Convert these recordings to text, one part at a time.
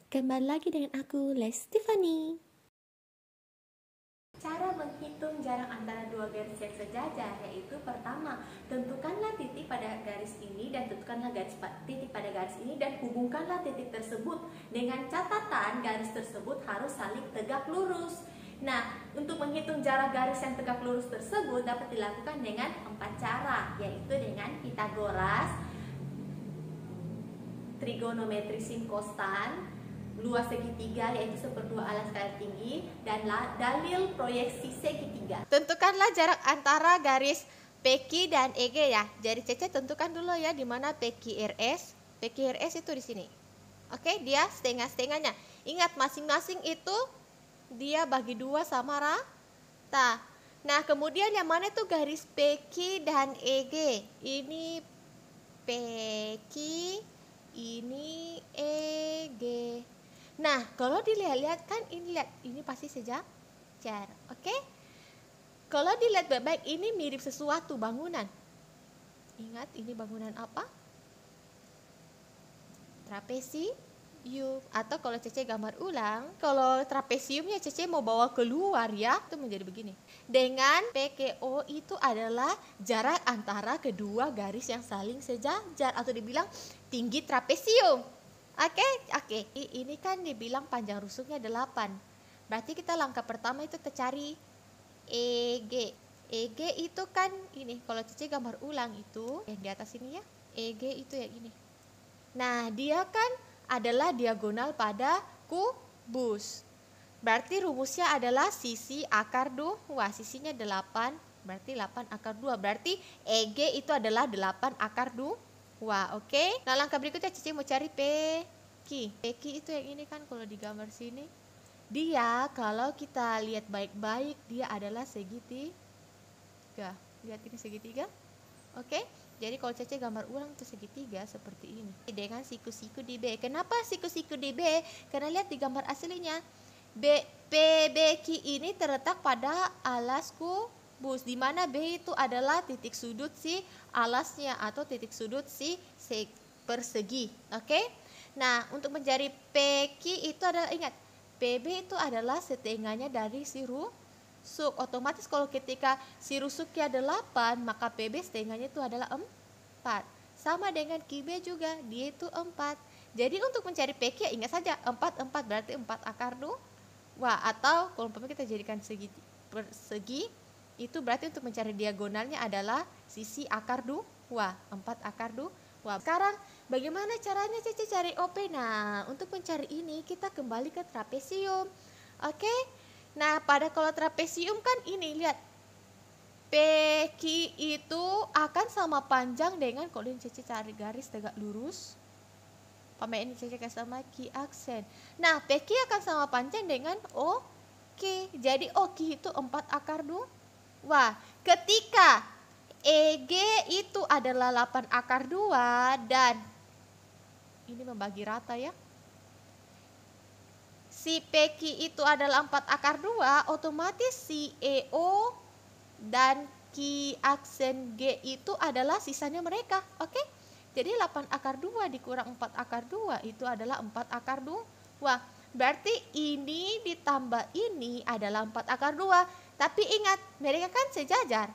Kembali lagi dengan aku, Tiffany. Cara menghitung jarak antara dua garis yang sejajar yaitu pertama, tentukanlah titik pada garis ini dan tentukanlah titik pada garis ini dan hubungkanlah titik tersebut dengan catatan garis tersebut harus saling tegak lurus. Nah, untuk menghitung jarak garis yang tegak lurus tersebut dapat dilakukan dengan 4 cara, yaitu dengan Pythagoras, trigonometri sin kostan, luas segitiga yaitu 1/2 alas skala tinggi, dan dalil proyeksi segitiga. Tentukanlah jarak antara garis PQ dan EG ya. Jadi Cece tentukan dulu ya di mana PQRS. PQRS itu di sini. Oke, dia setengah-setengahnya. Ingat masing-masing itu dia bagi 2 sama rata. Nah, kemudian yang mana itu garis PQ dan EG? Ini PQ, ini EG. Nah, kalau dilihat-lihat kan ini pasti sejajar, oke? Kalau dilihat baik-baik ini mirip sesuatu bangunan. Ingat ini bangunan apa? Trapesium. Atau kalau Cece gambar ulang, kalau trapesiumnya Cece mau bawa keluar ya, itu menjadi begini. Dengan PKO itu adalah jarak antara kedua garis yang saling sejajar atau dibilang tinggi trapesium. Oke. Ini kan dibilang panjang rusuknya 8. Berarti kita langkah pertama itu kita cari EG. EG itu kan ini, kalau Cici gambar ulang itu yang di atas ini ya. EG itu yang ini. Nah, dia kan adalah diagonal pada kubus. Berarti rumusnya adalah sisi akar 2. Sisinya 8, berarti 8 akar 2. Berarti EG itu adalah 8 akar 2. Oke. Nah, langkah berikutnya Cici mau cari PQ. PQ itu yang ini kan kalau digambar sini. Dia kalau kita lihat baik-baik dia adalah segitiga. Lihat ini segitiga. Oke. Jadi kalau Cece gambar ulang itu segitiga seperti ini. Dengan siku-siku di B. Kenapa siku-siku di B? Karena lihat di gambar aslinya. PBQ ini terletak pada alas kubus, di mana B itu adalah titik sudut si alasnya atau titik sudut si persegi. Oke. Nah, untuk mencari PQ itu adalah, ingat, PB itu adalah setengahnya dari si rusuk. Otomatis kalau ketika si rusuknya 8, maka PB setengahnya itu adalah 4. Sama dengan QB juga, dia itu 4. Jadi untuk mencari PQ ya ingat saja 4 berarti 4 akar 2. Atau kalau kita jadikan persegi, itu berarti untuk mencari diagonalnya adalah sisi akar 2, 4 akar 2. Sekarang bagaimana caranya Cece cari OP? Nah, untuk mencari ini kita kembali ke trapesium. Oke. Nah, pada kalau trapesium kan ini, lihat. PQ itu akan sama panjang dengan, kalau ini Cece cari garis tegak lurus. Ini Cece kasih sama Q aksen. Nah, PQ akan sama panjang dengan OQ. Jadi OQ itu 4 akar 2. Ketika EG itu adalah 8 akar 2 dan ini membagi rata ya. Si PQ itu adalah 4 akar 2, otomatis si EO dan Q aksen G itu adalah sisanya mereka. Oke? Jadi 8 akar 2 dikurang 4 akar 2 itu adalah 4 akar 2. Berarti ini ditambah ini adalah 4 akar 2. Tapi ingat, mereka kan sejajar.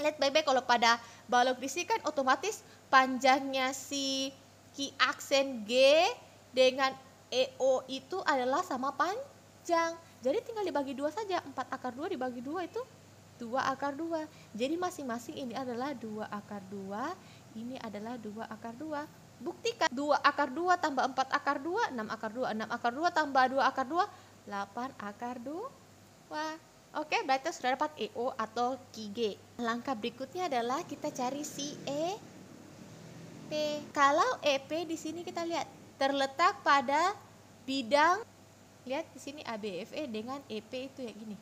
Lihat baik-baik, kalau pada balok diisi kan otomatis panjangnya si Q aksen G dengan EO itu adalah sama panjang. Jadi tinggal dibagi 2 saja. 4 akar 2 dibagi 2 itu 2 akar 2. Jadi masing-masing ini adalah 2 akar 2. Ini adalah 2 akar 2. Buktikan 2 akar 2 tambah 4 akar 2, 6 akar 2. 6 akar 2 tambah 2 akar 2, 8 akar 2. Oke, berarti sudah dapat EO atau QG. Langkah berikutnya adalah kita cari si EP. Kalau EP di sini kita lihat terletak pada bidang, lihat di sini ABFE dengan EP itu ya gini.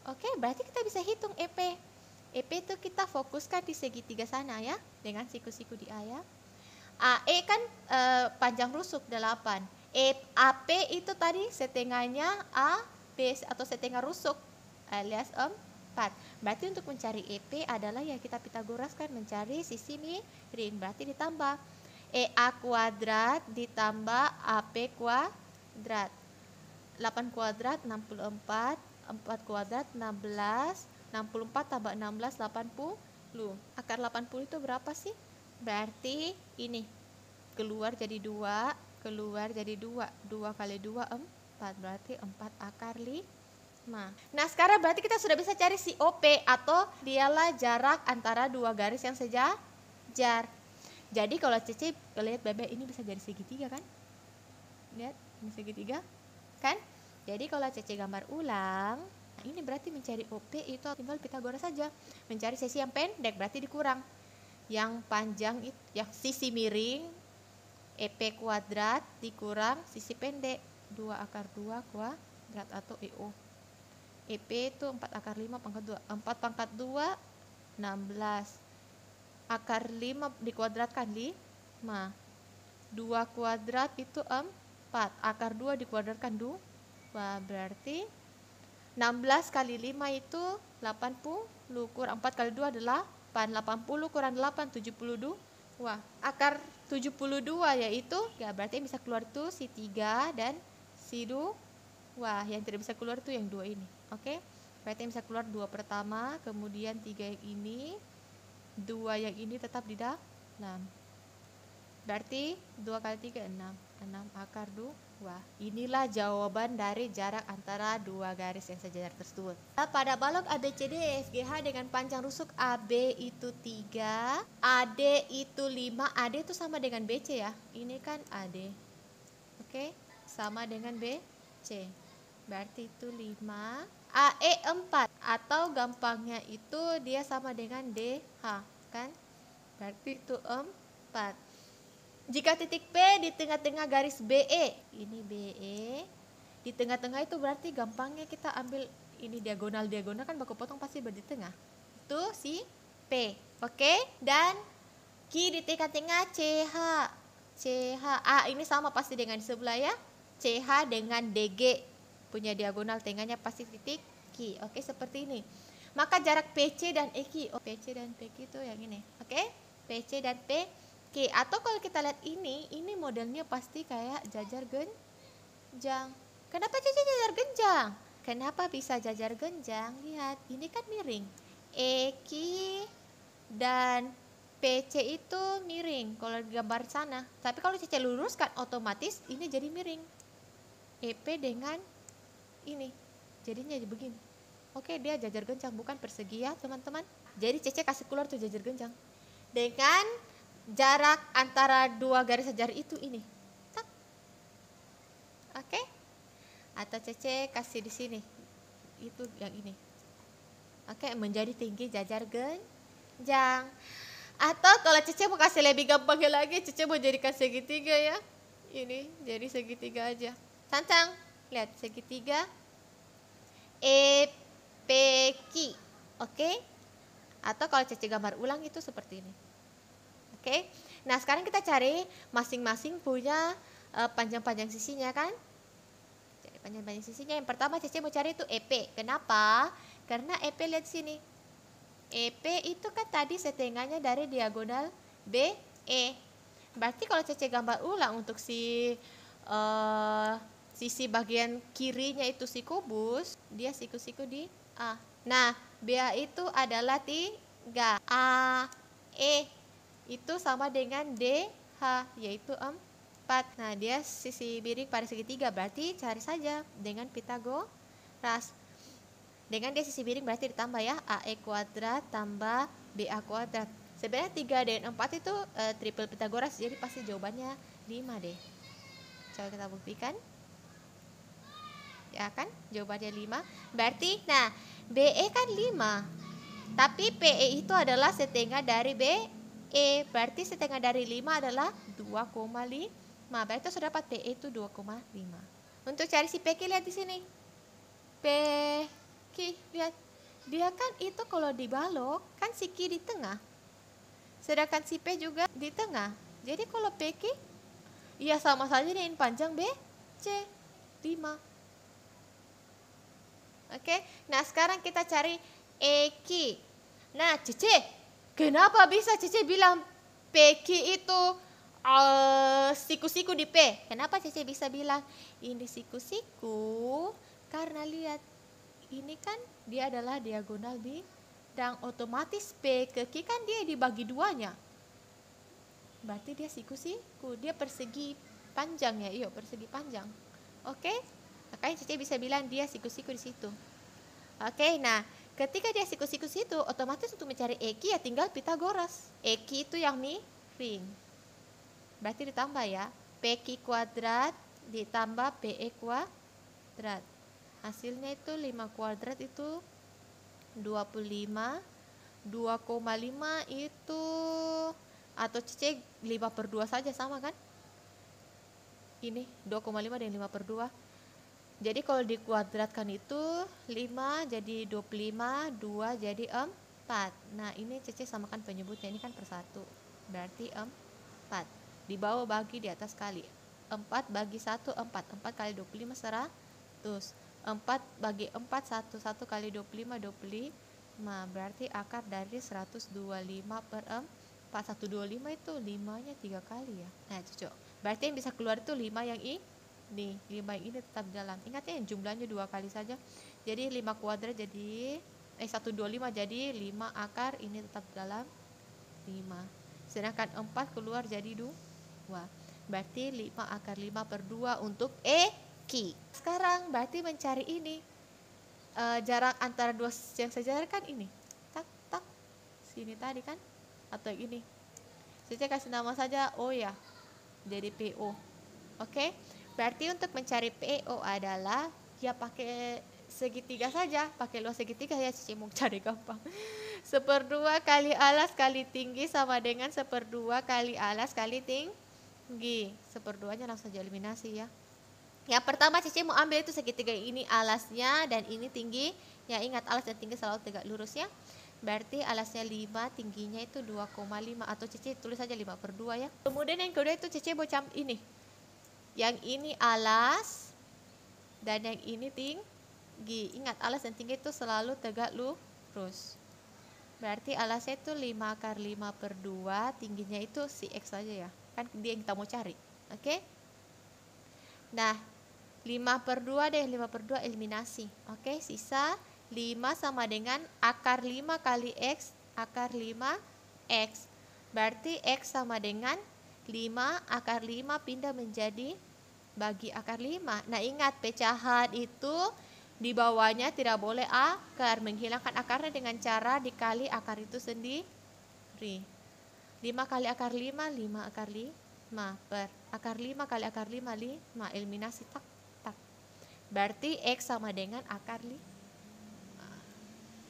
Oke, berarti kita bisa hitung EP. EP itu kita fokuskan di segitiga sana ya, dengan siku-siku di A ya. AE kan panjang rusuk 8. AP itu tadi setengahnya AB atau setengah rusuk alias 4. Berarti untuk mencari EP adalah yang kita Pythagoras kan mencari sisi miring, berarti ditambah. EA kuadrat ditambah AP kuadrat. 8 kuadrat 64, 4 kuadrat 16, 64 tambah 16 80. Akar 80 itu berapa sih? Berarti ini keluar jadi 2, keluar jadi 2. 2 kali 2 4, berarti 4 akar 5. Nah, sekarang berarti kita sudah bisa cari si OP atau dialah jarak antara dua garis yang sejajar. Jadi kalau Cece lihat bebek ini bisa jadi segitiga kan? Lihat, ini segitiga kan? Jadi kalau Cece gambar ulang, nah ini berarti mencari OP itu tinggal Pitagoras saja. Mencari sisi yang pendek berarti dikurang. Yang panjang itu, yang sisi miring EP kuadrat dikurang sisi pendek 2 akar 2 kuadrat atau EO. EP itu 4 akar 5 pangkat 2. 4 pangkat 2 16. Akar 5 dikuadratkan 5. 2 kuadrat itu 4. Akar 2 dikuadratkan 2. Berarti 16 kali 5 itu 80. Kurang 4 kali 2 adalah 80 kurang 8 72. Akar 72 yaitu ya berarti yang bisa keluar itu si 3 dan si 2. Yang tidak bisa keluar itu yang 2 ini. Oke. Berarti yang bisa keluar 2 pertama, kemudian 3 yang ini, 2 yang ini tetap di dalam. Berarti 2 kali 3 6. 6 akar 2. Inilah jawaban dari jarak antara dua garis yang sejajar tersebut. Pada balok ABCD FGH dengan panjang rusuk AB itu 3, AD itu 5, AD itu sama dengan BC ya. Ini kan AD. Oke, sama dengan BC. Berarti itu 5, AE 4 atau gampangnya itu dia sama dengan DH kan? Berarti itu 4. Jika titik P di tengah-tengah garis BE, ini BE, di tengah-tengah itu berarti gampangnya kita ambil ini diagonal-diagonal kan baku potong pasti berada di tengah. Itu si P, oke? Dan Q di tengah-tengah CH. Ini sama pasti dengan di sebelah ya. CH dengan DG punya diagonal tengahnya pasti titik Q. Oke, seperti ini. Maka jarak PC dan EQ, PC dan PQ itu yang ini. Oke? PC dan PQ. Atau kalau kita lihat ini modelnya pasti kayak jajar genjang. Kenapa jajar genjang? Kenapa bisa jajar genjang? Lihat, ini kan miring. EQ dan PC itu miring kalau gambar sana. Tapi kalau Cece luruskan otomatis ini jadi miring. EP dengan ini jadinya jadi begini. Oke, dia jajar genjang bukan persegi ya teman-teman. Jadi Cece kasih keluar tuh jajar genjang dengan jarak antara dua garis sejajar itu ini. Tak. Oke? Atau Cece kasih di sini. Itu yang ini. Oke, menjadi tinggi jajar genjang. Atau kalau Cece mau kasih lebih gampang lagi, Cece mau jadikan segitiga ya. Ini jadi segitiga aja. Tantang, lihat segitiga EPQ. Oke? Atau kalau Cece gambar ulang itu seperti ini. Oke, nah sekarang kita cari masing-masing punya panjang-panjang sisinya kan? Cari panjang-panjang sisinya. Yang pertama Cece mau cari itu EP. Kenapa? Karena EP lihat sini. EP itu kan tadi setengahnya dari diagonal BE. Berarti kalau Cece gambar ulang untuk sisi bagian kirinya itu si kubus, dia siku-siku di A. Nah, BA itu adalah 3. AE itu sama dengan DH yaitu 4. Nah, dia sisi miring pada segitiga berarti cari saja dengan Pitagoras. Dengan dia sisi miring berarti ditambah ya AE kuadrat tambah BA kuadrat. Sebenarnya 3 dan 4 itu triple Pitagoras, jadi pasti jawabannya 5 deh. Coba kita buktikan. Ya kan? Jawabannya 5. Berarti nah, BE kan 5. Tapi PE itu adalah setengah dari BE. Berarti setengah dari 5 adalah 2,5. Berarti sudah dapat PE itu 2,5. Untuk cari si PQ lihat di sini. PQ lihat. Dia kan itu kalau dibalok kan si Q di tengah. Sedangkan si P juga di tengah. Jadi kalau PQ ya sama saja dengan panjang BC 5. Oke. Nah, sekarang kita cari EQ. Nah, Cece, kenapa bisa Cece bilang PQ itu siku-siku di P. Kenapa Cece bisa bilang ini siku-siku? Karena lihat, ini kan dia adalah diagonal bidang, otomatis P ke Q kan dia dibagi duanya. Berarti dia siku-siku, dia persegi panjang ya, iya persegi panjang. Oke? Makanya Cece bisa bilang dia siku-siku di situ. Oke, nah ketika dia siku-siku situ, otomatis untuk mencari EQ ya tinggal Pitagoras. EQ itu yang miring. Berarti ditambah ya, PQ kuadrat ditambah PE kuadrat. Hasilnya itu 5 kuadrat itu 25, 2,5 itu, atau Cece 5/2 saja sama kan? Ini 2,5 dan 5/2. Jadi kalau dikuadratkan itu 5 jadi 25, 2 jadi 4. Nah ini Cece samakan penyebutnya, ini kan per 1. Berarti 4. Di bawah bagi, di atas kali. 4 bagi 1, 4. 4 kali 25, 100. 4 bagi 4, 1. 1 kali 25, 25. Berarti akar dari 125 per 4. 125 itu 5-nya 3 kali ya. Nah cocok. Berarti yang bisa keluar itu 5 yang ini. 5 yang ini tetap jalan. Ingat ya, jumlahnya 2 kali saja. Jadi 5 kuadrat jadi 125 jadi 5 akar, ini tetap dalam 5. Sedangkan 4 keluar jadi 2. Berarti 5 akar 5/2 untuk EQ. Sekarang berarti mencari ini, jarak antara dua yang sejajar kan ini. Tak tak. Sini tadi kan? Atau ini. Saya kasih nama saja O ya. Jadi PO. Oke? Berarti untuk mencari PO adalah ya pakai segitiga saja, pakai luas segitiga ya, Cici mau cari gampang. 1/2 kali alas kali tinggi sama dengan 1/2 kali alas kali tinggi. 1/2-nya langsung saja eliminasi ya. Yang pertama Cici mau ambil itu segitiga, ini alasnya dan ini tinggi. Ya ingat, alas dan tinggi selalu tegak lurus ya. Berarti alasnya 5, tingginya itu 2,5, atau Cici tulis saja 5/2 ya. Kemudian yang kedua itu Cici mau ini. Yang ini alas dan yang ini tinggi. Ingat, alas dan tinggi itu selalu tegak lurus. Berarti alasnya itu 5 akar 5/2, tingginya itu si X saja ya. Kan dia yang kita mau cari. Oke? Nah, 5/2 deh, 5/2 eliminasi. Oke, sisa 5 sama dengan akar 5 kali X, akar 5X. Berarti X sama dengan 5 akar 5 pindah menjadi bagi akar 5. Nah ingat, pecahan itu di bawahnya tidak boleh akar. Menghilangkan akarnya dengan cara dikali akar itu sendiri. 5 kali akar 5, 5 akar 5 per akar 5 kali akar 5, 5. Eliminasi tak tak. Berarti X sama dengan akar 5.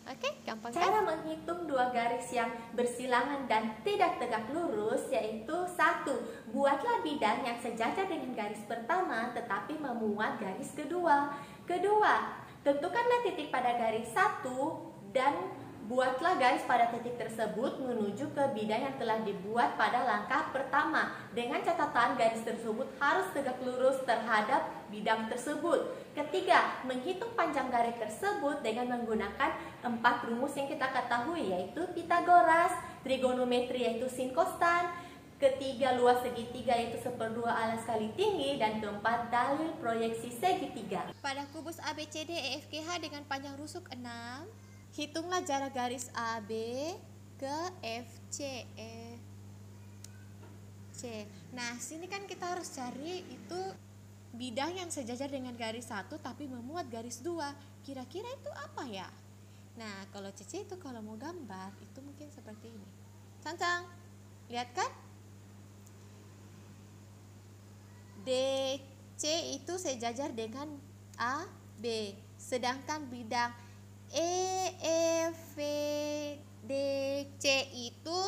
Oke, gampang kan? Cara menghitung dua garis yang bersilangan dan tidak tegak lurus yaitu: 1. Buatlah bidang yang sejajar dengan garis pertama tetapi memuat garis kedua. Kedua, tentukanlah titik pada garis 1 dan buatlah garis pada titik tersebut menuju ke bidang yang telah dibuat pada langkah pertama. Dengan catatan garis tersebut harus tegak lurus terhadap bidang tersebut. Ketiga, menghitung panjang garis tersebut dengan menggunakan 4 rumus yang kita ketahui, yaitu Pitagoras, trigonometri yaitu sin kostan, ketiga luas segitiga yaitu 1/2 alas kali tinggi, dan keempat dalil proyeksi segitiga. Pada kubus ABCD EFGH dengan panjang rusuk 6, hitunglah jarak garis AB ke FC. Nah, sini kan kita harus cari itu bidang yang sejajar dengan garis 1 tapi memuat garis 2. Kira-kira itu apa ya? Nah, kalau Cici itu kalau mau gambar itu mungkin seperti ini. Cancang, lihat kan? DC itu sejajar dengan AB, sedangkan bidang EFDC itu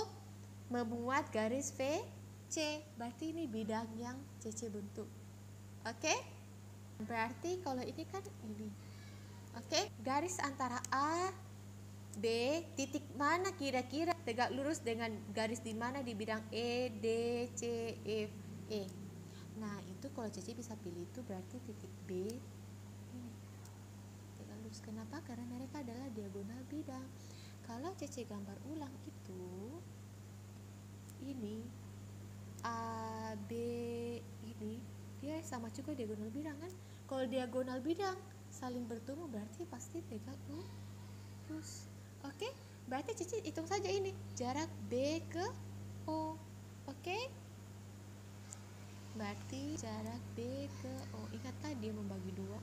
memuat garis VC. Berarti ini bidang yang CC bentuk. Oke? Berarti kalau ini kan ini. Oke? Garis antara A, B, titik mana kira-kira tegak lurus dengan garis di mana di bidang E, D, C, F, E. Nah, itu kalau CC bisa pilih itu berarti titik B ini. Tegak lurus. Kenapa? Karena mereka adalah diagonal bidang. Kalau CC gambar ulang itu ini AB ini dia sama juga diagonal bidang kan. Kalau diagonal bidang saling bertemu berarti pasti tegak lurus. Oke, berarti Cici hitung saja ini jarak B ke O. Oke, berarti jarak B ke O, ingat tadi dia membagi dua.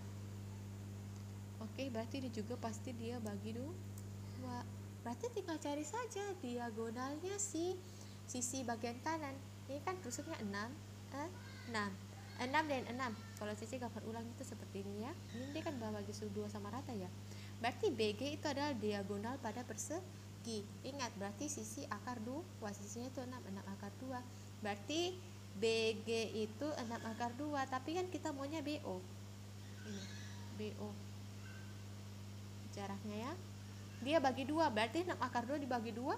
Oke, berarti ini juga pasti dia bagi dua. Berarti tinggal cari saja diagonalnya sisi bagian kanan. Ini kan rusuknya 6 dan 6. Kalau Cici gambar ulang itu seperti ini ya. Ini dia kan bagi dua sama rata ya. Berarti BG itu adalah diagonal pada persegi. Ingat, berarti sisi akar 2. Sisinya itu 6 akar 2. Berarti BG itu 6 akar 2. Tapi kan kita maunya BO. Ini BO. Jaraknya ya. Dia bagi 2. Berarti 6 akar 2 dibagi 2.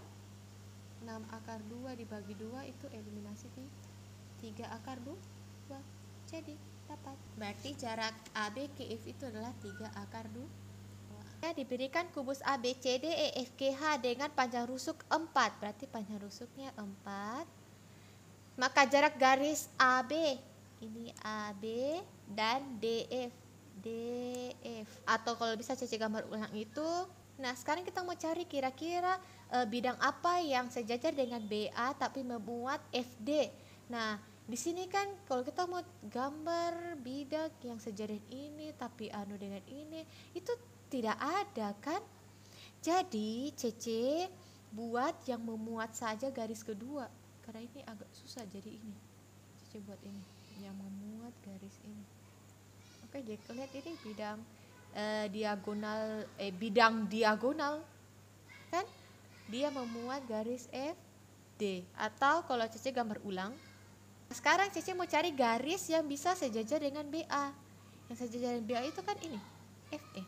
6 akar 2 dibagi 2 itu eliminasi 3 akar 2. Jadi dapat. Berarti jarak AB ke F itu adalah 3 akar 2. Diberikan kubus ABCD EFGH dengan panjang rusuk 4. Berarti panjang rusuknya 4. Maka jarak garis AB, ini AB dan DF. Atau kalau bisa Cici gambar ulang itu. Nah, sekarang kita mau cari kira-kira bidang apa yang sejajar dengan BA tapi memuat FD. Nah, di sini kan kalau kita mau gambar bidang yang sejajar ini tapi anu dengan ini, itu tidak ada kan. Jadi Cece buat yang memuat saja garis kedua, karena ini agak susah. Jadi ini Cece buat ini yang memuat garis ini. Oke, jadi lihat ini bidang bidang diagonal kan, dia memuat garis FD. Atau kalau Cece gambar ulang, sekarang Cece mau cari garis yang bisa sejajar dengan BA. Yang sejajar dengan BA itu kan ini FE.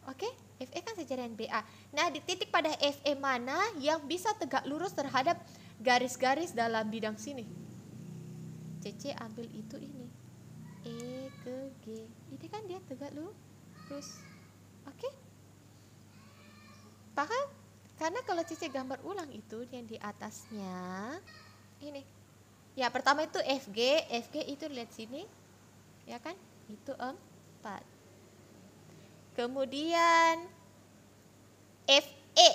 Oke, FE kan sejajar dengan BA. Nah, di titik pada FE mana yang bisa tegak lurus terhadap garis-garis dalam bidang sini? Cece ambil itu ini, E ke G. Ini kan dia tegak lurus. Oke, paham? Karena kalau Cece gambar ulang itu yang di atasnya ini. Ya, pertama itu FG itu lihat sini. Ya kan? Itu 4. Kemudian FE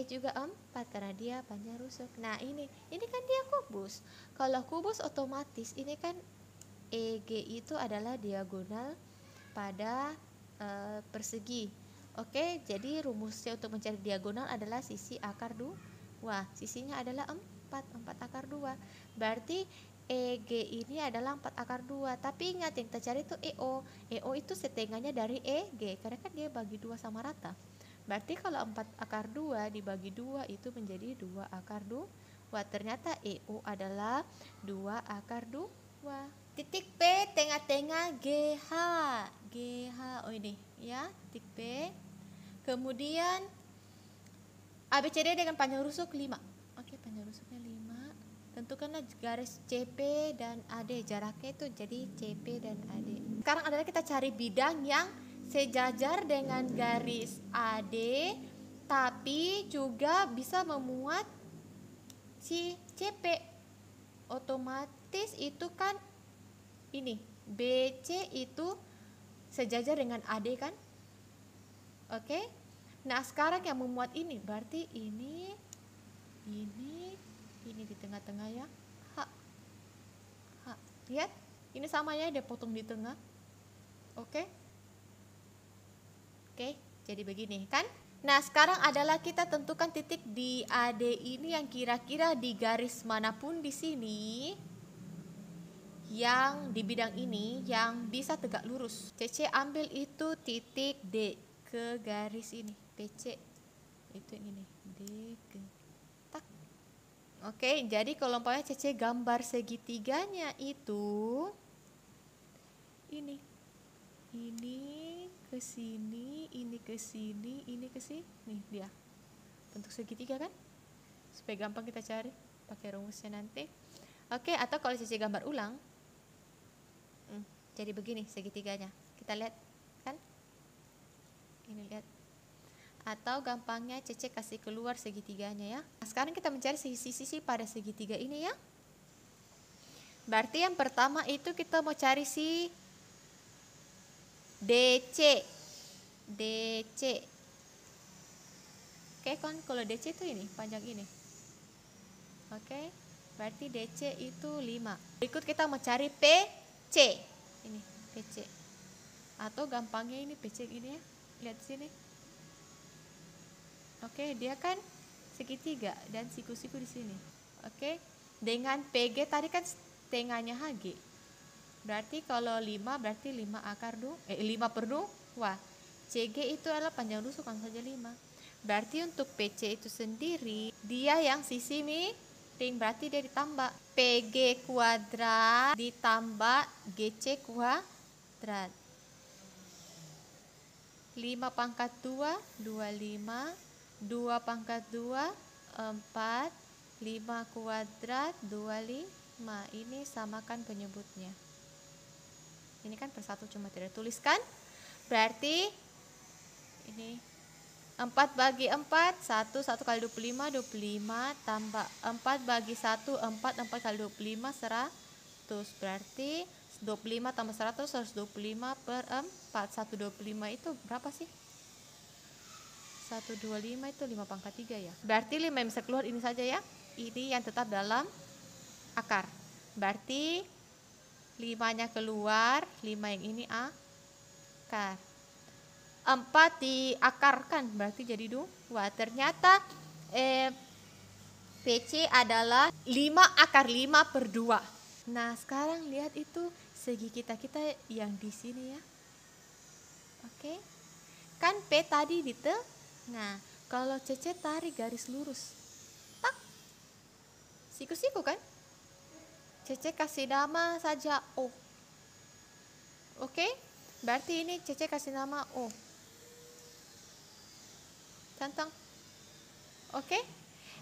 juga 4 karena dia panjang rusuk. Nah, ini kan dia kubus. Kalau kubus otomatis ini kan EG itu adalah diagonal pada persegi. Oke, jadi rumusnya untuk mencari diagonal adalah sisi akar 2. Sisinya adalah 4 akar 2. Berarti EG ini adalah 4 akar 2. Tapi ingat yang kita cari itu EO. EO itu setengahnya dari EG karena kan dia bagi 2 sama rata. Berarti kalau 4 akar 2 dibagi 2 itu menjadi 2 akar 2. Ternyata EO adalah 2 akar 2. Titik P tengah-tengah GH. Oh ini ya, titik P. Kemudian ABCD dengan panjang rusuk 5. Oke, panjang rusuknya 5. Tentukanlah garis CP dan AD. Jaraknya itu jadi CP dan AD. Sekarang adalah kita cari bidang yang sejajar dengan garis AD tapi juga bisa memuat si CP. Otomatis itu kan ini BC itu sejajar dengan AD kan. Oke. Nah, sekarang yang memuat ini berarti ini di tengah-tengah ya. Lihat, ini sama ya, dia potong di tengah. Oke, jadi begini kan. Nah, sekarang adalah kita tentukan titik di AD ini yang kira-kira di garis manapun di sini yang di bidang ini yang bisa tegak lurus. CC ambil itu titik D ke garis ini, PC itu yang ini, D ke tak. Oke, jadi kalau umpamanya CC gambar segitiganya itu ini ke sini, ini ke sini, ini ke sini. Nih dia bentuk segitiga kan, supaya gampang kita cari pakai rumusnya nanti. Oke, atau kalau CC gambar ulang jadi begini segitiganya. Kita lihat kan, ini lihat Atau gampangnya Cece kasih keluar segitiganya ya. Nah, sekarang kita mencari sisi-sisi pada segitiga ini ya. Berarti yang pertama itu kita mau cari si DC. DC. Oke kan kalau DC itu ini, panjang ini. Oke, berarti DC itu 5. Berikut kita mau cari PC. Ini PC. Atau gampangnya ini PC ini ya. Lihat sini. Oke, dia kan segitiga dan siku-siku di sini. Oke. Dengan PG tadi kan setengahnya HG. Berarti kalau 5 berarti 5 akar 5/2. CG itu adalah panjang rusuk kan saja 5. Berarti untuk PC itu sendiri dia yang sisi miring, berarti dia ditambah PG kuadrat ditambah GC kuadrat. 5/2 25, 2/2 4, 5 kuadrat 25. Ini samakan penyebutnya. Ini kan persatu cuma tidak tuliskan. Berarti ini 4/4 1 kali 25 25 tambah 4/1 4 kali 25 100. Berarti 25 tambah 100 125/4. 125 itu berapa sih? 125 itu 5/3 ya. Berarti 5 yang bisa keluar ini saja ya. Ini yang tetap dalam akar. Berarti 5-nya keluar, 5 yang ini akar. 4 diakarkan berarti jadi 2. Ternyata PC adalah 5 akar 5/2. Nah, sekarang lihat itu segi kita yang di sini ya. Oke. Kan P tadi di tengah. Kalau Cece tarik garis lurus. Tak. Siku-siku kan? Cece kasih nama saja O. Oke? Berarti ini Cece kasih nama O. Tantang. Oke?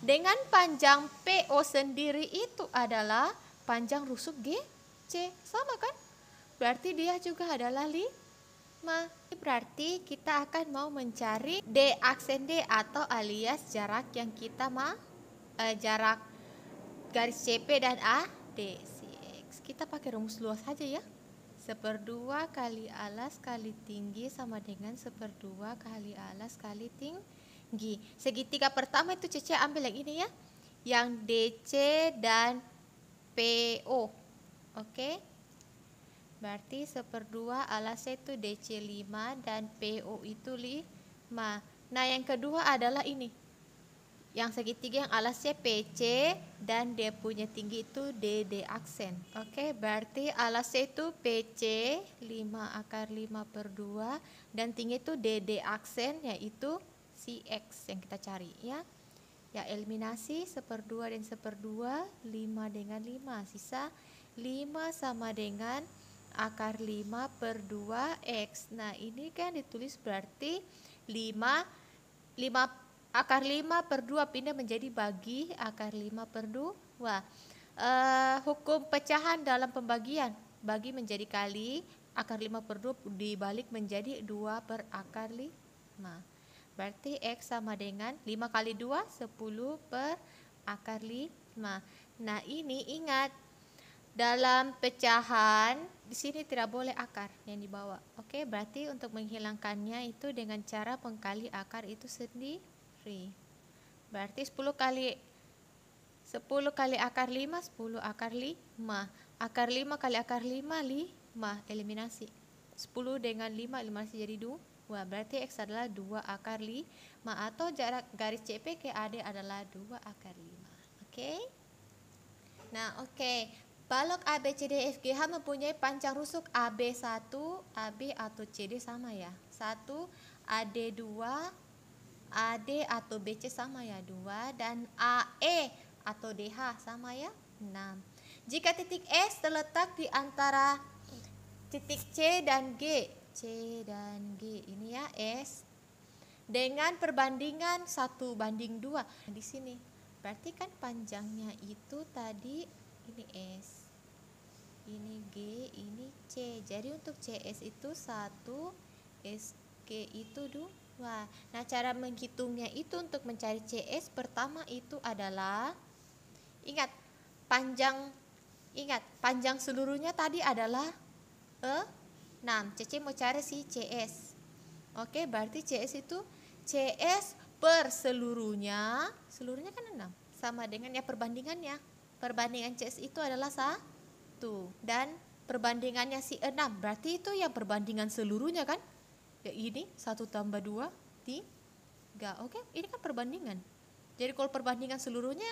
Dengan panjang PO sendiri itu adalah panjang rusuk GC. Sama kan? Berarti dia juga adalah 5. Berarti kita akan mau mencari D aksen D atau alias jarak yang kita jarak garis CP dan AD. Kita pakai rumus luas saja ya. 1/2 kali alas kali tinggi sama dengan 1/2 kali alas kali tinggi. Segitiga pertama itu Cece ambil yang ini ya. Yang DC dan PO. Oke. Berarti 1/2 alasnya itu DC 5 dan PO itu 5. Nah, yang kedua adalah ini. Yang segitiga yang alasnya PC dan dia punya tinggi itu DD aksen. Oke, berarti alasnya itu PC 5 akar 5/2 dan tinggi itu DD aksen yaitu si X yang kita cari ya. Ya, eliminasi 1/2 dan 1/2, 5 dengan 5. Sisa 5 sama dengan akar 5/2 X. Nah, ini kan ditulis berarti 5 akar 5/2 pindah menjadi bagi akar 5/2. Hukum pecahan dalam pembagian. Bagi menjadi kali, akar 5/2 dibalik menjadi 2 per akar 5. Berarti X sama dengan 5 kali 2, 10 per akar 5. Nah, ini ingat. Dalam pecahan, di sini tidak boleh akar yang dibawa. Oke, berarti untuk menghilangkannya itu dengan cara mengkali akar itu sendiri. Berarti 10 kali akar 5, 10 akar 5. Akar 5 kali akar 5, 5. Eliminasi. 10 dengan 5, eliminasi jadi 2. Berarti X adalah 2 akar 5. Atau jarak garis CP ke AD adalah 2 akar 5. Oke? Nah, oke. Balok ABCDEFGH mempunyai panjang rusuk AB1, AB atau CD sama ya. 1, AD2, AD atau BC sama ya 2, dan AE atau DH sama ya 6. Jika titik S terletak di antara titik C dan G, ini ya S, dengan perbandingan 1/2 di sini. Berarti kan panjangnya itu tadi ini S, ini G, ini C. Jadi untuk CS itu 1, SG itu 2. Wah, nah cara menghitungnya itu untuk mencari CS pertama itu adalah ingat panjang seluruhnya tadi adalah 6. Cece mau cari si CS. Oke, berarti CS itu CS per seluruhnya kan 6. Sama dengan ya perbandingannya. Perbandingan CS itu adalah 1. Dan perbandingannya si 6. Berarti itu yang perbandingan seluruhnya kan? Ya ini 1 tambah 2, 3. Oke, ini kan perbandingan. Jadi kalau perbandingan seluruhnya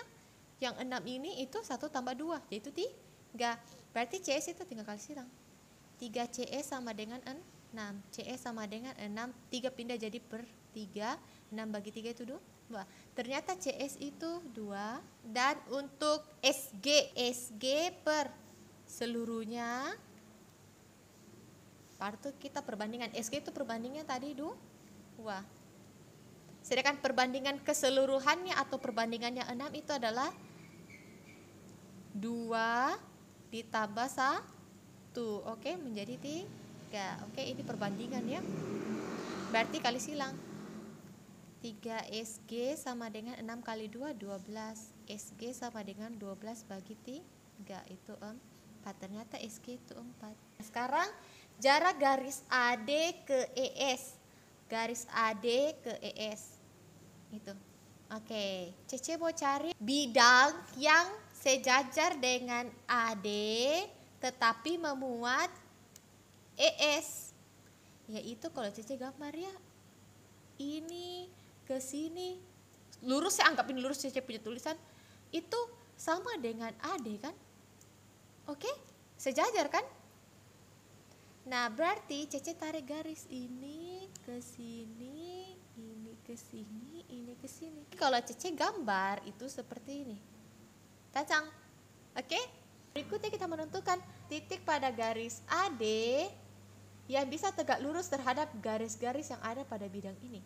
yang 6 ini itu 1 tambah 2, yaitu 3. Berarti CS itu tinggal kali silang. 3 CS sama dengan 6. CS sama dengan 6. 3 pindah jadi per 3. 6 bagi 3 itu 2. Ternyata CS itu 2. Dan untuk SG per seluruhnya, patut kita perbandingan. SG itu perbandingannya tadi 2. Sedangkan perbandingan keseluruhannya atau perbandingannya 6 itu adalah 2 ditambah 1. Oke, menjadi 3. Oke, ini perbandingan ya. Berarti kali silang. 3 SG sama dengan 6 kali 2, 12. SG sama dengan 12 bagi 3. Itu 4. Ternyata SG itu 4. Sekarang jarak garis AD ke ES. Garis AD ke ES. Itu. Oke, Cece mau cari bidang yang sejajar dengan AD tetapi memuat ES. Yaitu kalau Cece gambar ya, ini ke sini lurus, saya anggap ini lurus, Cece punya tulisan itu sama dengan AD kan? Oke, sejajar kan? Nah, berarti Cece tarik garis ini ke sini, ini ke sini, ini ke sini. Kalau Cece gambar itu seperti ini. Tacang. Oke? Berikutnya kita menentukan titik pada garis AD yang bisa tegak lurus terhadap garis-garis yang ada pada bidang ini.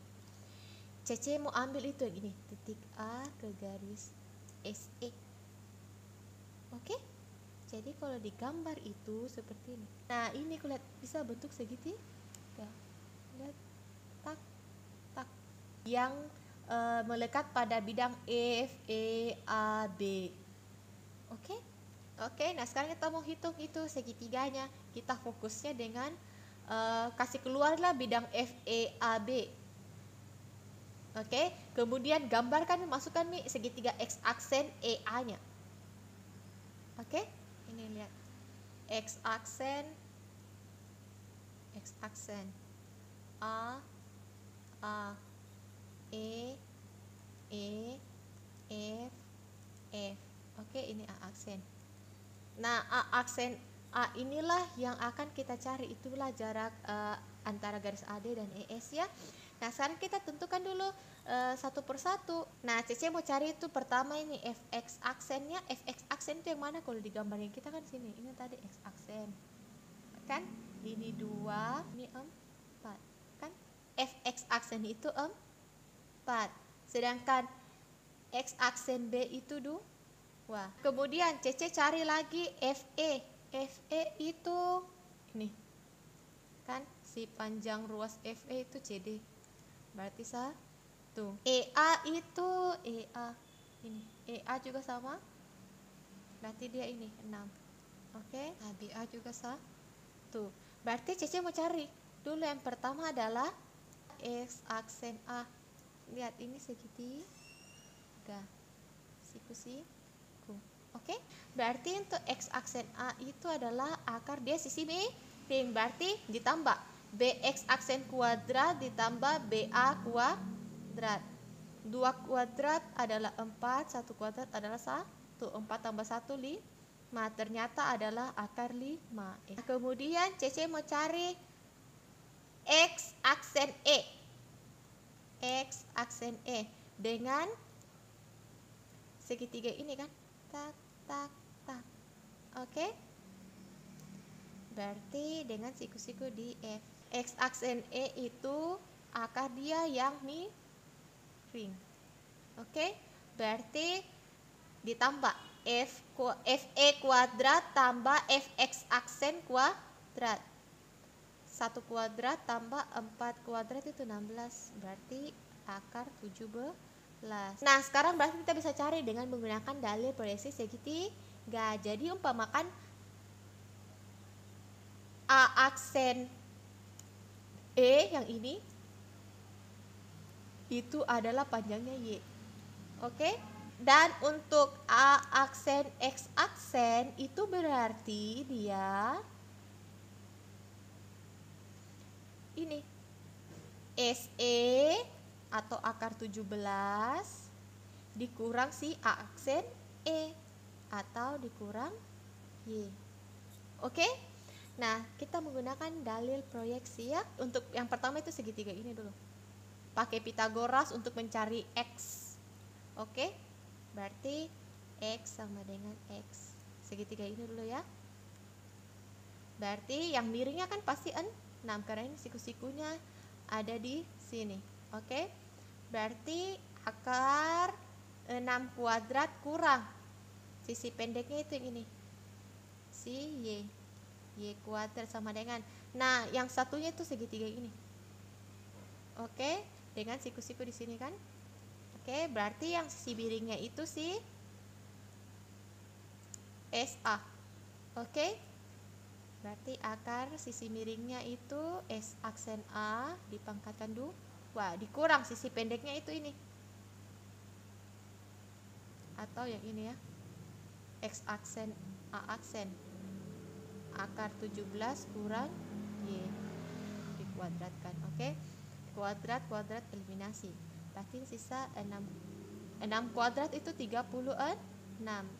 Cece mau ambil itu yang ini, titik A ke garis SE. Oke? Jadi kalau digambar itu seperti ini. Nah, ini kulihat bisa bentuk segitiga. Lihat, tak, tak. Yang melekat pada bidang FEAB. Oke? Oke, nah sekarang kita mau hitung itu segitiganya. Kita fokusnya dengan kasih keluarlah bidang FEAB. Oke, kemudian gambarkan, masukkan nih segitiga X aksen EA-nya. Oke? Ini lihat X aksen A E F F. Oke, ini A aksen. Nah, A aksen A inilah yang akan kita cari, itulah jarak antara garis AD dan ES ya. Nah, sekarang kita tentukan dulu satu persatu. Nah, Cece mau cari itu pertama ini FX aksennya. FX aksen itu yang mana kalau digambarin kita kan sini. Ini tadi X aksen. Kan? Ini 2, ini 4. Kan? FX aksen itu 4. Sedangkan X aksen B itu 2. Kemudian Cece cari lagi FE. FE itu ini. Kan? Si panjang ruas FE itu CD. Berarti 1. EA itu EA. Ini EA juga sama. Berarti dia ini 6. Oke, nah BA juga 1. Berarti Cece mau cari dulu yang pertama adalah X aksen A. Lihat ini segitiga. Siku. Oke, berarti untuk X aksen A itu adalah akar dia sisi miring. Berarti ditambah BX aksen kuadrat ditambah BA kuadrat. 2 kuadrat adalah 4, 1 kuadrat adalah 1. 4 tambah 1, 5. Ternyata adalah akar 5. Kemudian Cece mau cari X aksen E. X aksen E dengan segitiga ini kan. Tak, tak, tak. Oke. Berarti dengan siku-siku di F. X aksen E itu akar dia yang miring. Oke, berarti ditambah FE kuadrat tambah FX aksen kuadrat. 1 kuadrat tambah 4 kuadrat itu 16, berarti akar 17. Nah, sekarang berarti kita bisa cari dengan menggunakan dalil proyeksi segitiga. Jadi umpamakan A aksen E yang ini itu adalah panjangnya Y. Oke? Dan untuk A aksen X aksen itu berarti dia ini SE atau akar 17 dikurang si A aksen E atau dikurang Y. Oke? Nah, kita menggunakan dalil proyeksi ya. Untuk yang pertama itu segitiga ini dulu. Pakai Pitagoras untuk mencari X. Oke? Berarti X sama dengan X. Segitiga ini dulu ya. Berarti yang miringnya kan pasti 6 karena ini siku-sikunya ada di sini. Oke? Berarti akar 6 kuadrat kurang sisi pendeknya itu yang ini. Si Y. Y kuadrat sama dengan, nah yang satunya itu segitiga ini. Oke, dengan siku-siku di sini kan. Oke, berarti yang sisi miringnya itu si SA. Oke, berarti akar sisi miringnya itu S aksen A dipangkatkan 2 dikurang sisi pendeknya itu ini, atau yang ini ya, X aksen A aksen akar 17 kurang Y dikuadratkan. Oke, kuadrat eliminasi, berarti sisa 6 kuadrat itu 36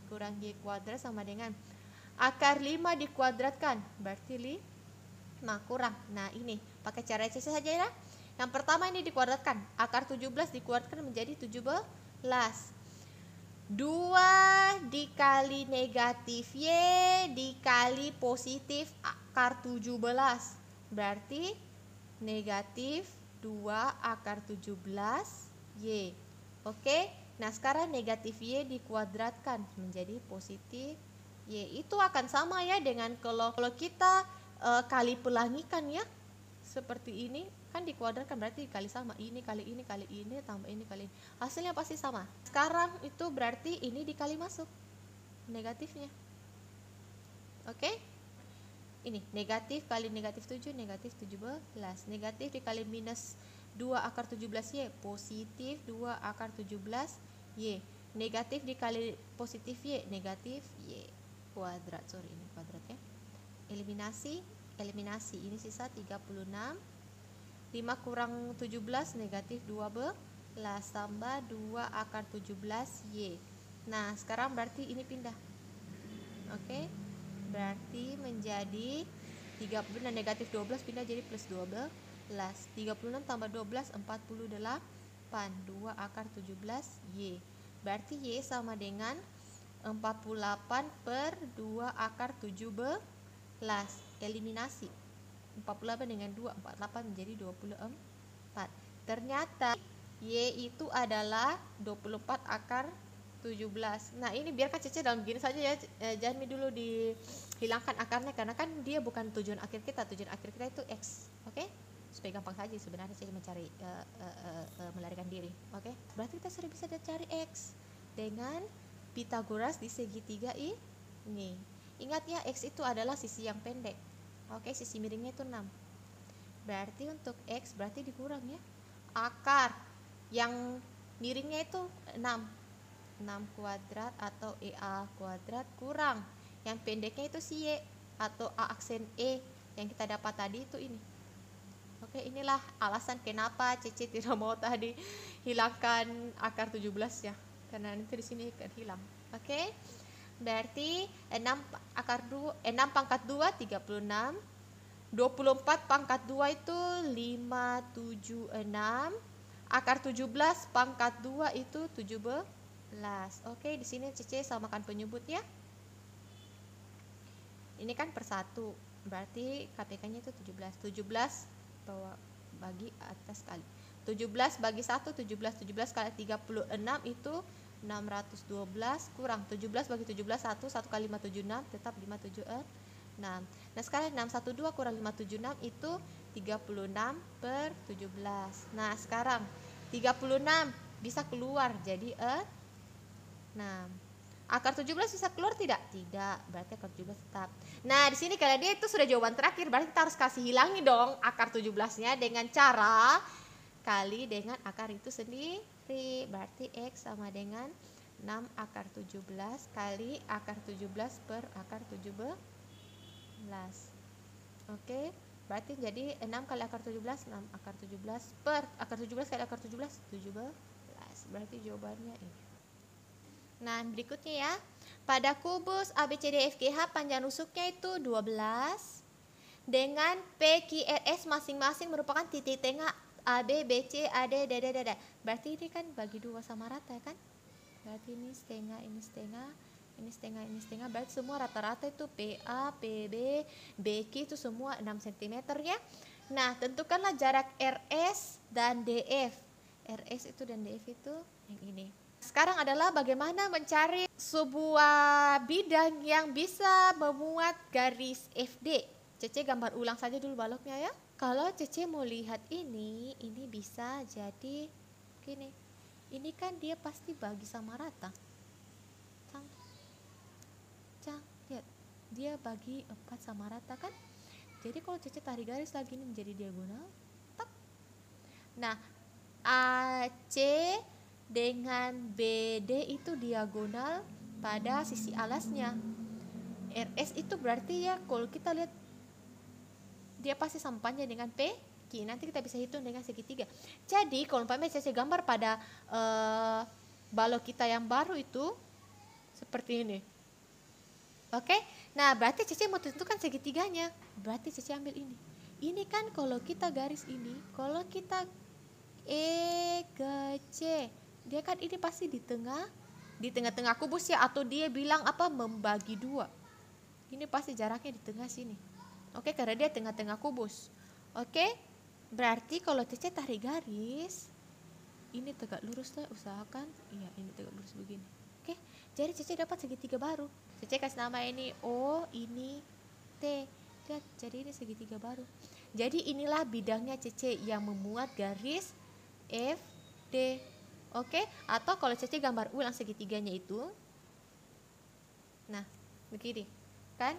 kurang Y kuadrat sama dengan akar 5 dikuadratkan, berarti 5 kurang. Nah, ini pakai cara C saja ya. Yang pertama ini dikuadratkan, akar 17 dikuadratkan menjadi 17. 2 dikali negatif Y dikali positif akar 17, berarti negatif 2 akar 17 Y. Oke, nah sekarang negatif Y dikuadratkan menjadi positif Y. Itu akan sama ya dengan kalau kita kali pelangikan ya, seperti ini kan dikuadratkan, berarti dikali sama ini kali ini kali ini tambah ini kali ini, hasilnya pasti sama. Sekarang itu berarti ini dikali masuk negatifnya. Oke, ini negatif kali negatif 7 negatif 17, negatif dikali minus 2 akar 17 Y positif 2 akar 17 Y, negatif dikali positif Y negatif Y kuadrat, ini kuadrat ya. Eliminasi ini sisa 36. 5 kurang 17 negatif 12 tambah 2 akar 17 Y. Nah, sekarang berarti ini pindah. Oke, berarti menjadi 30, negatif 12 pindah jadi plus 12. 36 tambah 12 48, 2 akar 17 Y. Berarti Y sama dengan 48 per 2 akar 17. Eliminasi 48 dengan 2, 48 menjadi 24. Ternyata Y itu adalah 24 akar 17. Nah, ini biarkan Cece dalam begini saja ya. Jangan dulu dihilangkan akarnya karena kan dia bukan tujuan akhir kita. Tujuan akhir kita itu X. Oke? Supaya gampang saja sebenarnya Cece mencari melarikan diri. Oke? Berarti kita sudah bisa cari X dengan Pitagoras di segitiga ini. Ingat ya, X itu adalah sisi yang pendek. Oke, sisi miringnya itu 6. Berarti untuk X berarti dikurang ya. Akar yang miringnya itu 6 kuadrat atau EA kuadrat kurang yang pendeknya itu si Y atau A aksen E yang kita dapat tadi itu ini. Oke, inilah alasan kenapa Cece tidak mau tadi hilangkan akar 17 ya. Karena nanti di sini akan hilang. Oke. Berarti 6 pangkat 2 36, 24 pangkat 2 itu 576, akar 17 pangkat 2 itu 17. Oke, di sini Cece samakan penyebutnya. Ini kan per 1, berarti KPK-nya itu 17. 17 bagi atas kali 17 bagi 1, 17 kali 36 itu 612 kurang 17 bagi 17 1 kali 576 tetap 576. Nah sekarang 612 kurang 576 itu 36 per 17. Nah sekarang 36 bisa keluar jadi 6. Akar 17 bisa keluar tidak? Tidak, berarti akar 17 tetap. Nah di sini karena dia itu sudah jawaban terakhir, berarti kita harus kasih hilangi dong akar 17-nya dengan cara kali dengan akar itu sendiri. Berarti X sama dengan 6 akar 17 kali akar 17 per akar 17. Oke, berarti jadi 6 kali akar 17, 6 akar 17 per akar 17 kali akar 17, 17. Berarti jawabannya ini. Nah, berikutnya ya. Pada kubus ABCDFGH panjang rusuknya itu 12 dengan PQRS masing-masing merupakan titik tengah AB, BC, AD, DD. Berarti ini kan bagi 2 sama rata ya kan? Berarti ini setengah, ini setengah, ini setengah, ini setengah. Berarti semua rata-rata itu PA, PB, BQ itu semua 6 cm ya. Nah, tentukanlah jarak RS dan DF. RS itu dan DF itu yang ini. Sekarang adalah bagaimana mencari sebuah bidang yang bisa memuat garis FD. Cece gambar ulang saja dulu baloknya ya. Kalau Cece mau lihat ini bisa jadi gini. Ini kan dia pasti bagi sama rata. Lihat. Dia bagi 4 sama rata kan? Jadi kalau Cece tarik garis lagi ini menjadi diagonal. Tak. Nah, AC dengan BD itu diagonal pada sisi alasnya. RS itu berarti ya kalau kita lihat dia pasti sama panjang dengan PQ. Nanti kita bisa hitung dengan segitiga. Jadi kalau umpamanya saya gambar pada balok kita yang baru itu seperti ini. Oke. Nah, berarti Cece mau tentukan segitiganya. Berarti Cece ambil ini. Ini kan kalau kita garis ini, kalau kita E ke C, dia kan ini pasti di tengah-tengah kubus ya, atau dia bilang apa membagi 2. Ini pasti jaraknya di tengah sini. Oke, karena dia tengah-tengah kubus. Oke, berarti kalau Cece tarik garis, ini tegak lurus lah, usahakan. Iya, ini tegak lurus begini. Oke, jadi Cece dapat segitiga baru. Cece kasih nama ini O, ini T. Lihat, jadi ini segitiga baru. Jadi inilah bidangnya Cece yang memuat garis FD. Oke, atau kalau Cece gambar ulang segitiganya itu. Nah, begini. Kan?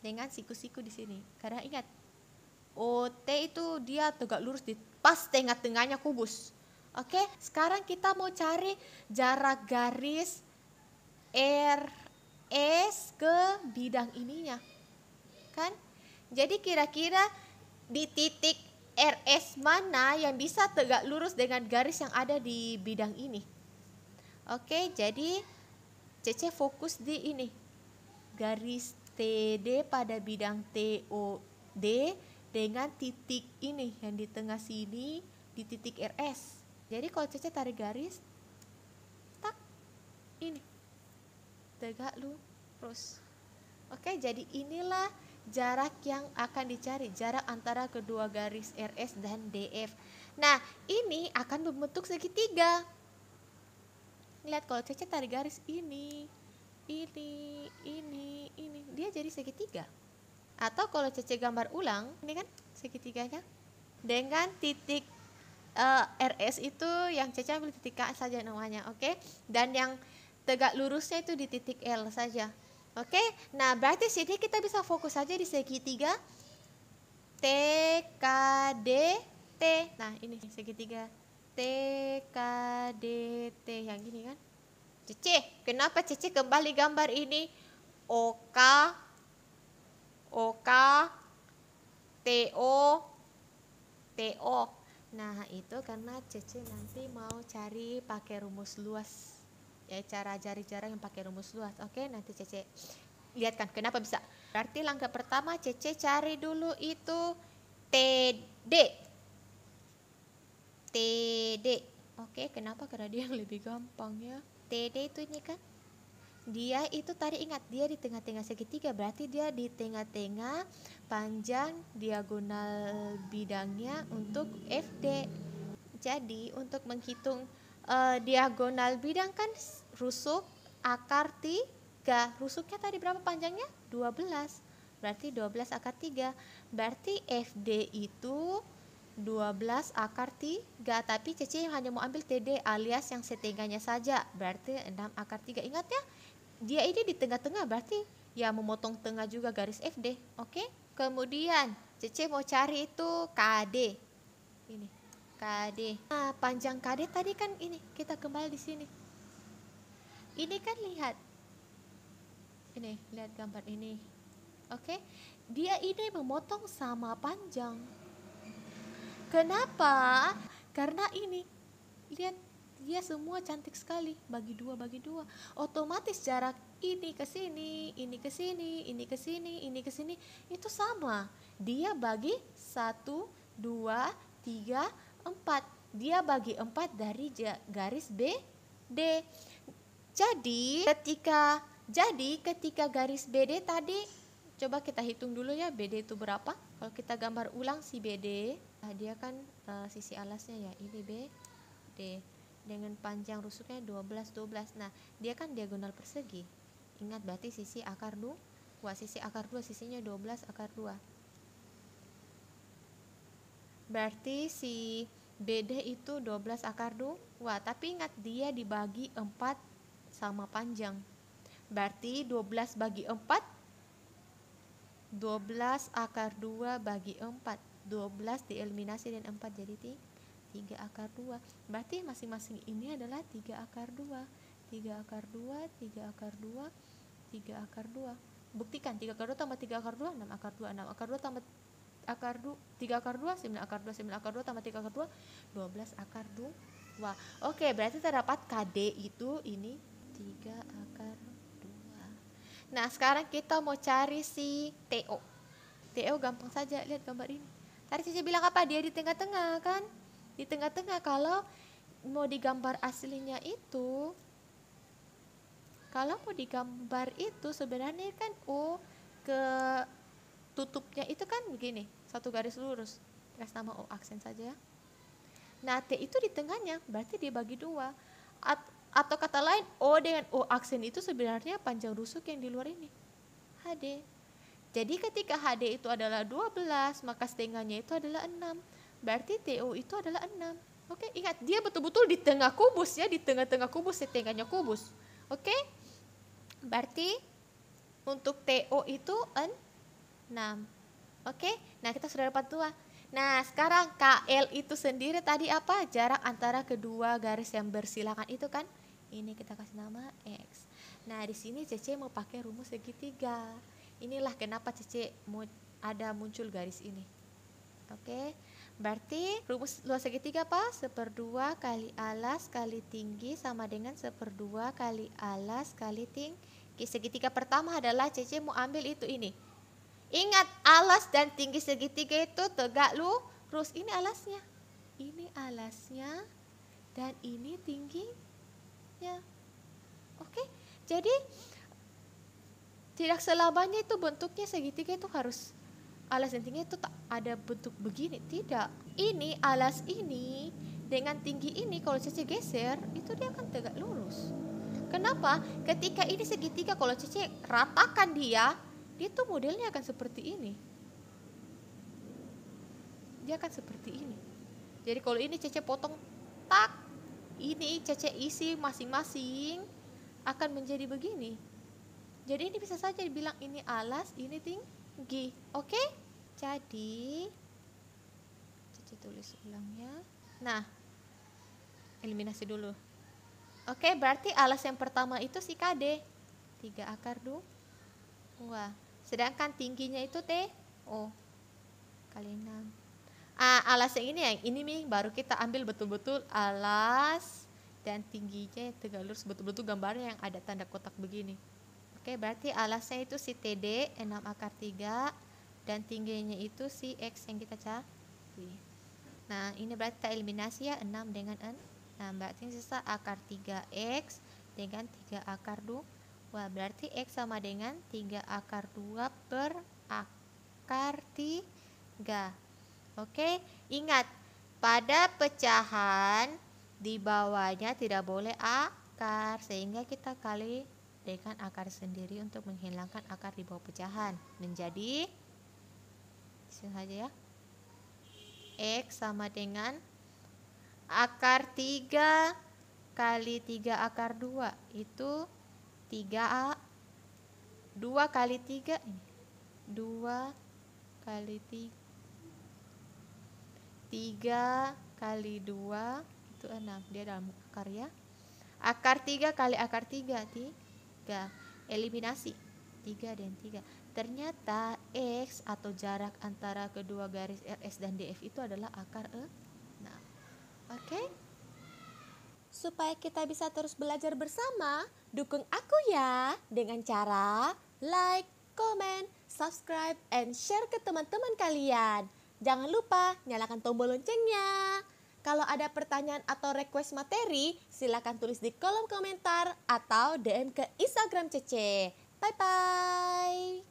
Dengan siku-siku di sini. Karena ingat, OT itu dia tegak lurus di pas tengah-tengahnya kubus. Oke, sekarang kita mau cari jarak garis RS ke bidang ininya. Kan? Jadi kira-kira di titik RS mana yang bisa tegak lurus dengan garis yang ada di bidang ini. Oke, jadi Cece fokus di ini. Garis TD pada bidang TOD dengan titik ini yang di tengah sini di titik RS. Jadi kalau Cece tarik garis, tak, ini tegak lurus. Oke, jadi inilah jarak yang akan dicari, jarak antara kedua garis RS dan DF. Nah, ini akan membentuk segitiga. Lihat kalau Cece tarik garis ini, dia jadi segitiga. Atau kalau Cece gambar ulang, ini kan segitiganya dengan titik RS itu yang Cece ambil titik K saja namanya, oke? Dan yang tegak lurusnya itu di titik L saja. Oke, nah berarti sini kita bisa fokus saja di segitiga TKDT. Nah ini segitiga TKDT yang gini kan. Cece, kenapa Cece kembali gambar ini? OK, TO. Nah itu karena Cece nanti mau cari pakai rumus luas. Ya, cara cari jarak yang pakai rumus luas. Oke, nanti Cece lihatkan kenapa bisa. Berarti langkah pertama Cece cari dulu itu TD. Oke, kenapa? Karena dia yang lebih gampang ya. TD itu ini kan. Dia itu tadi ingat dia di tengah-tengah segitiga, berarti dia di tengah-tengah panjang diagonal bidangnya untuk FD. Jadi untuk menghitung diagonal bidang kan rusuk akar 3. Rusuknya tadi berapa panjangnya? 12. Berarti 12 akar 3. Berarti FD itu 12 akar 3. Tapi Cece hanya mau ambil TD alias yang setengahnya saja. Berarti 6 akar 3. Ingat ya, dia ini di tengah-tengah, berarti ya memotong tengah juga garis FD. Oke? Kemudian Cece mau cari itu KD. Ini KD. Nah, panjang KD tadi kan ini, kita kembali di sini. Ini kan lihat. Ini, lihat gambar ini. Oke? Dia ini memotong sama panjang. Kenapa? Karena ini, lihat, dia semua cantik sekali, bagi dua. Otomatis jarak ini ke sini, ini ke sini, ini ke sini, ini ke sini, itu sama. Dia bagi 1, 2, 3, 4. Dia bagi 4 dari garis BD. Jadi ketika garis BD tadi, coba kita hitung dulu ya, BD itu berapa. Kalau kita gambar ulang si BD, dia kan sisi alasnya ya, ini BD dengan panjang rusuknya 12. Nah, dia kan diagonal persegi. Ingat, berarti sisi akar 2. Sisi akar 2 sisinya 12 akar 2. Berarti si BD itu 12 akar 2. Tapi ingat, dia dibagi 4 sama panjang. Berarti 12 bagi 4, 12 akar 2 bagi 4. 12 dieliminasi dan 4 jadi 3 akar 2. Berarti masing-masing ini adalah 3 akar 2. 3 akar 2, 3 akar 2, 3 akar 2. Buktikan, 3 akar 2 tambah 3 akar 2, 6 akar 2. 6 akar 2 tambah akar 2, 3 akar 2, 9 akar 2. 9 akar 2 tambah 3 akar 2, 12 akar 2. Oke, berarti terdapat KD itu ini 3 akar 2. Nah, sekarang kita mau cari si TO. TO gampang saja, lihat gambar ini. Tadi Cici bilang apa? Dia di tengah-tengah kan? Di tengah-tengah. Kalau mau digambar aslinya itu, sebenarnya kan O ke tutupnya itu kan begini, satu garis lurus. Kasih nama O aksen saja ya. Nah, T itu di tengahnya, berarti dibagi 2. Atau kata lain, O dengan O aksen itu sebenarnya panjang rusuk yang di luar ini, HD. Jadi ketika HD itu adalah 12, maka setengahnya itu adalah 6. Berarti TO itu adalah 6. Oke, ingat, dia betul-betul di tengah kubus ya, di tengah-tengah kubus, setengahnya kubus. Oke? Berarti untuk TO itu 6. Oke? Nah, kita sudah dapat 2. Nah, sekarang KL itu sendiri tadi apa? Jarak antara kedua garis yang bersilangan itu kan? Ini kita kasih nama X. Nah, di sini Cece mau pakai rumus segitiga. Inilah kenapa Cece mau muncul garis ini. Oke? Berarti rumus luas segitiga apa? 1/2 kali alas kali tinggi sama dengan 1/2 kali alas kali tinggi. Segitiga pertama adalah Cece mau ambil itu ini. Ingat, alas dan tinggi segitiga itu tegak lurus. Ini alasnya. Ini alasnya dan ini tingginya. Oke? Jadi tidak selamanya itu bentuknya segitiga itu harus alas dan tinggi itu tak ada bentuk begini. Tidak. Ini alas ini dengan tinggi ini kalau Cece geser itu dia akan tegak lurus. Kenapa? Ketika ini segitiga, kalau Cece ratakan dia tuh modelnya akan seperti ini. Dia akan seperti ini. Jadi kalau ini Cece potong tak, ini Cece isi masing-masing akan menjadi begini. Jadi ini bisa saja dibilang ini alas, ini tinggi. Oke? Jadi Cece tulis ulangnya. Nah, eliminasi dulu. Oke, berarti alas yang pertama itu si KD 3 akar 2. Sedangkan tingginya itu TO kali 6. Alas yang ini baru kita ambil betul-betul alas dan tingginya tegak lurus, betul-betul gambarnya yang ada tanda kotak begini. Oke, berarti alasnya itu si TD 6 akar 3 dan tingginya itu si X yang kita cari. Nah, ini berarti kita eliminasi ya, 6 dengan 6. Berarti sisa akar 3X dengan 3 akar 2. Berarti X sama dengan 3 akar 2 per akar 3. Oke, ingat, pada pecahan di bawahnya tidak boleh akar, sehingga kita kali dengan akar sendiri untuk menghilangkan akar di bawah pecahan. Menjadi, sini saja ya, X sama dengan akar 3 kali 3 akar 2. Itu 3A. 2 kali 3 ini. 2 kali 3. 3 kali 2 itu 6. Dia dalam akar ya. Akar 3 kali akar 3. 3. Eliminasi. 3 dan 3. Ternyata X atau jarak antara kedua garis RS dan DF itu adalah akar 6. Oke? Supaya kita bisa terus belajar bersama, dukung aku ya dengan cara like, comment, subscribe, and share ke teman-teman kalian. Jangan lupa nyalakan tombol loncengnya. Kalau ada pertanyaan atau request materi, silakan tulis di kolom komentar atau DM ke Instagram Cece. Bye-bye.